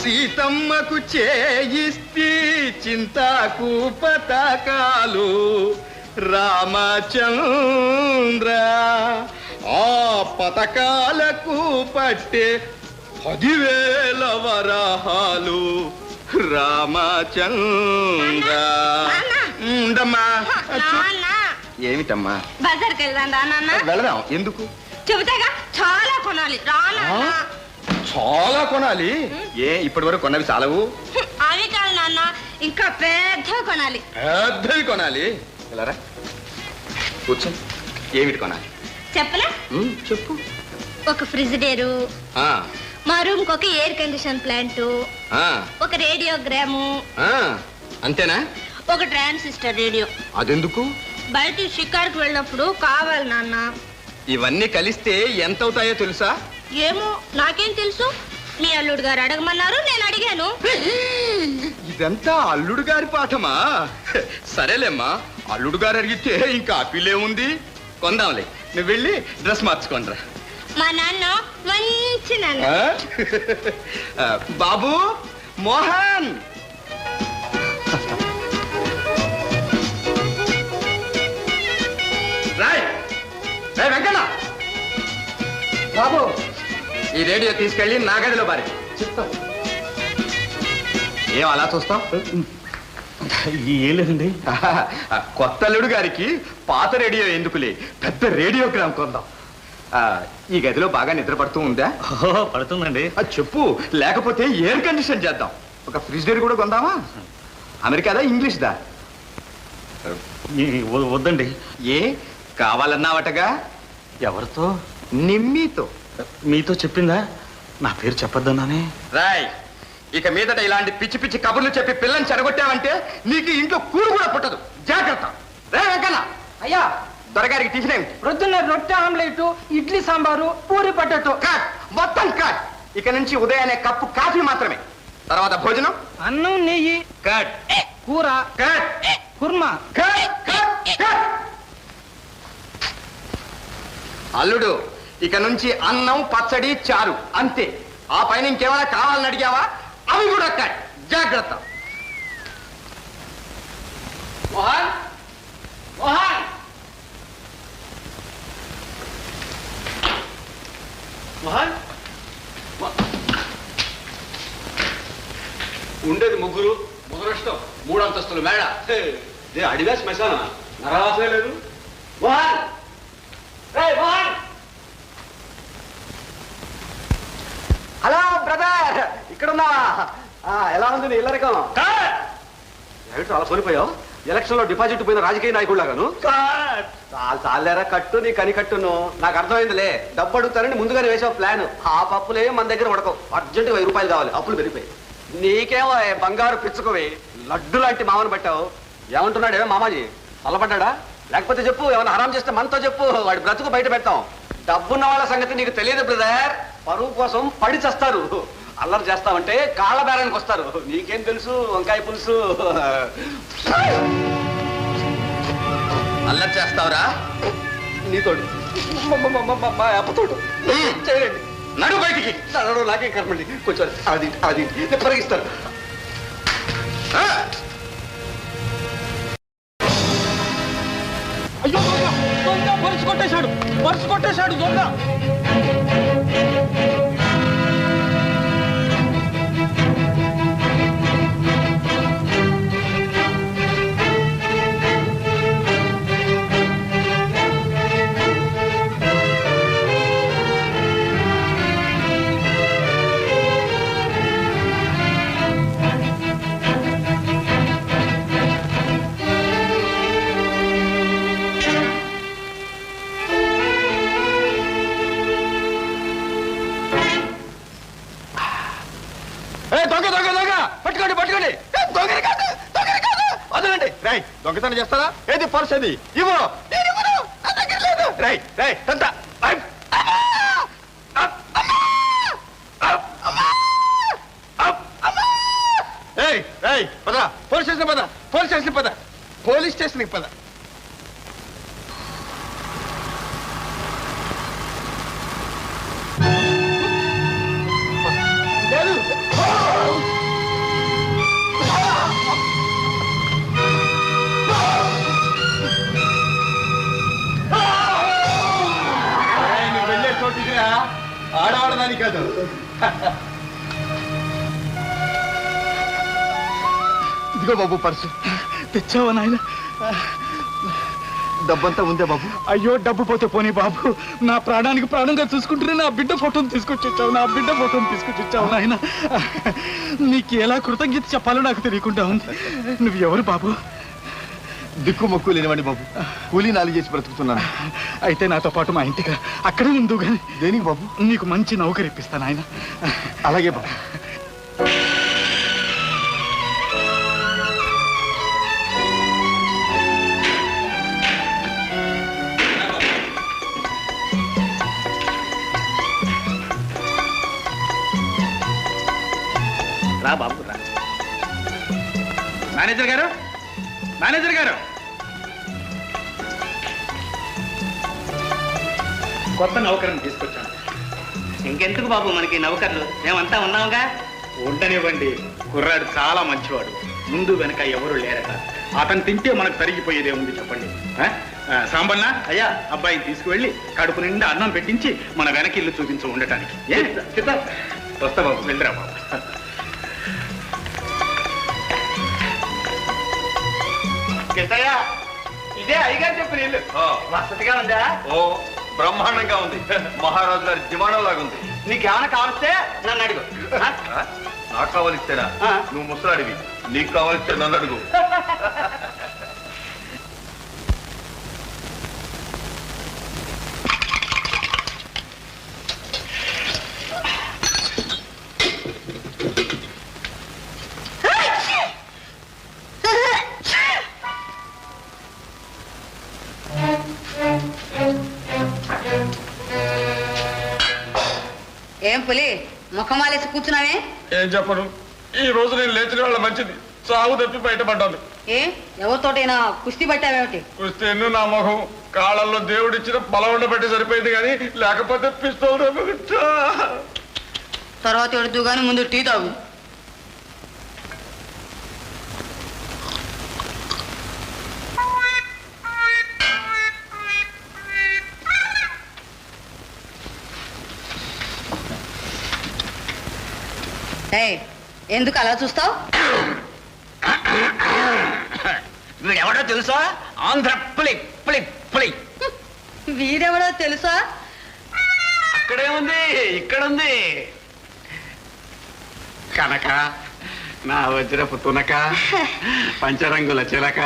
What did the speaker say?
సీతమ్మకు చేయిస్తి చింతాకు పతాకాలు రామచంద్ర ఆ పతకాలకు పట్టే 10,000 వరహాలు రామచంద్ర. ఉండమ్మా. ఏమిటమ్మా? బజార్కి వెళదాం. ఎందుకు? చెబుతాగా చాలా కొనాలి. చాలా కొనాలి? ఏ ఇప్పటి వరకు కొన్నవి చాలవు? అవి కాదు నాన్న, ఇంకా పెద్దవి కొనాలి. పెద్దవి కొనాలి. వెళ్ళరా కూర్చో. ఏమిటి కొనాలి చెప్పనా? చెప్పు. ఒక ఫ్రిజిడేరు, మా రూమ్ కి ఒక ఎయిర్ కండిషన్ ప్లాంట్, ఒక రేడియోగ్రాము. అంతేనా? ఒక ట్రాన్సిస్టర్ రేడియో. అదెందుకు? బయట షికారుకు వెళ్ళినప్పుడు కావాలి నాన్న. ఇవన్నీ కలిస్తే ఎంత అవుతాయో తెలుసా? ఏమో, నాకేం తెలుసు. మీ అల్లుడు గారు అడగమన్నారు, నేను అడిగాను. ఇదంతా అల్లుడు గారి పాఠమా? సరేలేమ్మా, అల్లుడు గారు అడిగితే ఇంకా అప్పీలే ఉంది. కొందాంలే. నువ్వు వెళ్ళి డ్రెస్ మార్చుకోండిరా. మా నాన్న మంచి నాన్న. బాబు మోహన్, వెంకన్న బాబు, ఈ రేడియో తీసుకెళ్ళి నా గదిలో బారి. చెప్తా. ఏం అలా చూస్తాం? ఏం లేదండి. కొత్త అల్లుడు గారికి పాత రేడియో ఎందుకులే, పెద్ద రేడియోగ్రామ్ కొందాం. ఈ గదిలో బాగా నిద్ర పడుతూ ఉందా? పడుతుందండి. చెప్పు, లేకపోతే ఎయిర్ కండిషన్ చేద్దాం. ఒక ఫ్రిడ్జ్ కూడా కొందామా? అమెరికాదా ఇంగ్లీష్దా? వద్దండి. ఏ కావాలన్నావటగా? ఎవరితో? నిమ్మీతో. మీతో చెప్పిందా? నా పేరు చెప్పొద్దన్నానే. రాయ్, ఇక మీదట ఇలాంటి పిచ్చి పిచ్చి కబుర్లు చెప్పి పిల్లని చెడగొట్టావంటే నీకు ఇంట్లో కూడు కూడా పుట్టదు. జాగ్రత్త. రే వెంకన్న. అయ్యా, దొరగారికి టిఫిన్ ఏమిటి? ప్రొద్దున్న రొట్టె omelette, idli sambar, puri potato. Cut, మొత్తం కట్. ఇక నుంచి ఉదయాన్నే కప్పు కాఫీ మాత్రమే. తర్వాత భోజనం అన్నం, నెయ్యి, కట్. కూర, కట్. కుర్మా. అల్లుడు, ఇక నుంచి అన్నం, పచ్చడి, చారు అంతే. ఆ పైన ఇంకేమైనా కావాలని అడిగావా? అవి కూడా కట్. జాగ్రత్త. మోహన్, మోహన్, మోహన్. ఉండేది ముగ్గురు, ముగ్గురష్టం 3 అంతస్తులు మేడ. అడిగా శ్మశాన నరవాసమే లేదు. మోహన్, మోహన్. హలో బ్రదర్, ఇక్కడున్నావా? ఎలా ఉంది నీ ఇల్లరికం? ఏమిటి అలా కోల్పోయావు? ఎలక్షన్ లో డిపాజిట్ పోయిన రాజకీయ నాయకుడులాగాను. చాలేరా కట్టు, నీ కని కట్టును. నాకు అర్థమైందిలే, డబ్బు అడుగుతానని ముందుగానే వేసావు ప్లాన్. ఆ పప్పులే మన దగ్గర ఉడకవు. అర్జెంట్ 1000 రూపాయలు కావాలి, అప్పులు పెరిగిపోయి. నీకేమో బంగారు పిచ్చుకోవి, లడ్డు లాంటి మామను పట్టావు. ఏమంటున్నాడు మామాజీ? చల్లబడ్డా? లేకపోతే చెప్పు, ఏమైనా హరాం చేస్తే మనతో చెప్పు, వాడి బ్రతుకు బయట పెడతాం. డబ్బున్న వాళ్ళ సంగతి నీకు తెలియదు బ్రదర్. పరువు కోసం పడి చేస్తారు. అల్లరి చేస్తామంటే కాళ్ళ బేరానికి వస్తారు. నీకేం తెలుసు వంకాయ పులుసు? అల్లరి చేస్తావురా నీతోడు, మా అప్పతోడు. చేయండి, నడు బయటికి. నడు, నాకేం కర్మండి. కొంచెం అది అది పరిగిస్తారు. అయ్యో దొంగ, పరుసు కొట్టేశాడు, పరుసు కొట్టేశాడు దొంగ. పట్టుకోండి, పట్టుకోండి. దొంగని కాదు, దొంగని కాదు, వదలండి. రై, దొంగతనం చేస్తారా? ఏది పర్స్? అది ఇవ్వు. రై రై తంత. పద, పోలీస్ స్టేషన్ పద, పోలీస్ స్టేషన్ పద, పోలీస్ స్టేషన్కి పద. లేదు. ప్రాణానికి కాదు. ఇదిగో బాబు పర్సు. తెచ్చావా నాయన? డబ్బంతా ఉందే బాబు. అయ్యో డబ్బు పోతే పోనీ బాబు, నా ప్రాణానికి ప్రాణంగా చూసుకుంటూనే నా బిడ్డ ఫోటోని తీసుకొచ్చి ఇచ్చావు, నా బిడ్డ ఫోటోని తీసుకొచ్చి ఇచ్చావు నాయన. నీకు ఎలా కృతజ్ఞత చెప్పాలో నాకు తెలియకుండా ఉంది. నువ్వు ఎవరు బాబు? దిక్కు మొక్కు లేనివ్వండి బాబు, కూలీ నాలి చేసి బ్రతుకుతున్నాను. అయితే నాతో పాటు మా ఇంటికి అక్కడే ఉండు కానీ. దేనికి బాబు? నీకు మంచి నౌకరు ఇప్పిస్తాను ఆయన. అలాగే బాబు. రా బాబు రా. మేనేజర్ గారు, మేనేజర్ గారు, కొత్త నౌకర్ని తీసుకొచ్చాను. ఇంకెందుకు బాబు మనకి నౌకర్లు, మేమంతా ఉన్నాంగా. ఉండనివ్వండి, కుర్రాడు చాలా మంచివాడు, ముందు వెనక ఎవరు లేరట. అతను తింటే మనకు తరిగిపోయేదే ఉంది చెప్పండి. సాంబన్న అయ్యా, అబ్బాయిని తీసుకువెళ్ళి కడుపు నిండా అన్నం పెట్టించి మన వెనక ఇల్లు చూపించు ఉండటానికి. వస్తా బాబు, వెళ్ళరా బాబు. ఇదే అయ్యగారు చెప్పిన ఇల్లు వసతిగా ఉందా? ఓ బ్రహ్మాండంగా ఉంది. మహారాజు గారి దివాణం లాగుంది. నీకేమైనా కావలిస్తే నన్ను అడుగు. నాకు కావాలిస్తేనా? నువ్వు ముసలాడివి, నీకు కావాలిస్తే నన్ను అడుగు. ఏం పులి ముఖమాలేసి కూర్చున్నావే? ఏం చెప్పను, ఈ రోజు నేను లేచిన వాళ్ళ మంచిది, సాగు తప్పి బయటపడ్డాను. ఏ ఎవరితోటైనా కుస్తీ పట్టావేమిటి? కుస్తేను నా మొహం కాళ్ళల్లో దేవుడిచ్చిన బలం ఉండబట్టి సరిపోయింది, కానీ లేకపోతే పిస్తోల్. తర్వాత ఎడుతూ గాని ముందు టీ తాగు. ఎందుకు అలా చూస్తావు? వీడెవడో తెలుసా? ఆంధ్ర పులి పులి పులి. వీడెవడో తెలుసా? అక్కడే ఉంది, ఇక్కడ ఉంది. కనక, నా వజ్రపు తునక, పంచరంగుల చిలక.